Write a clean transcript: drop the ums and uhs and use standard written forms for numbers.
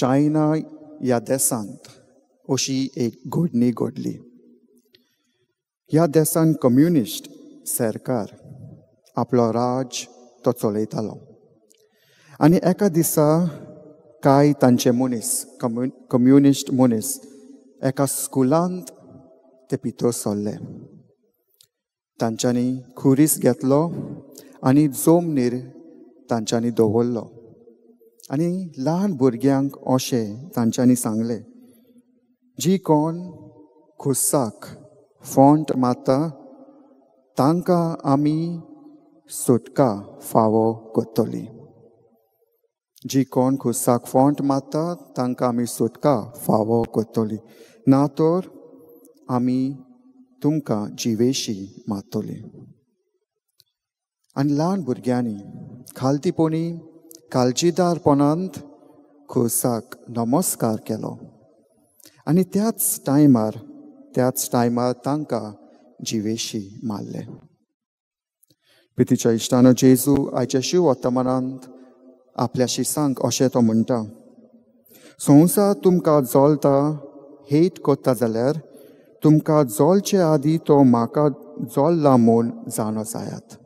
China ह्या देशांत अशी एक घडणी घडली. ह्या देशांत कम्युनिस्ट सरकार आपलो राज तो चलयतालो. आनी एका दिसा कांय तांचे मनीस कम्युनिस्ट मनीस एका स्कुलांत ते भितर सरले. तांच्यांनी खुरीस घेतलो आनी जमनीर तांच्यांनी दवरलो. आनी ल्हान भुरग्यांक अशें तांच्यांनी सांगलें, जी कोण खुर्साक फोंट मारता तांकां आमी सुटका फावो करतली. जी कोण खुर्साक फोंट मारता तांकां आमी सुटका फावो करतली, ना तर आमी तुमकां जिवेशी मारतली. आनी ल्हान भुरग्यांनी खालतीपणी काळजीदारपणांत खुर्साक नमस्कार केलो. आनी त्याच टायमार तांकां जिवेशी मारले. पितीच्या इश्टानो, जेजू आयच्या शिव वर्तमानांत आपल्या शिसांक अशें तो म्हणटा, संवसार तुमकां जळटा हेट करता जाल्यार तुमकां जळचे आदीं तो म्हाका जळ्ळा म्हूण जाणो जायात.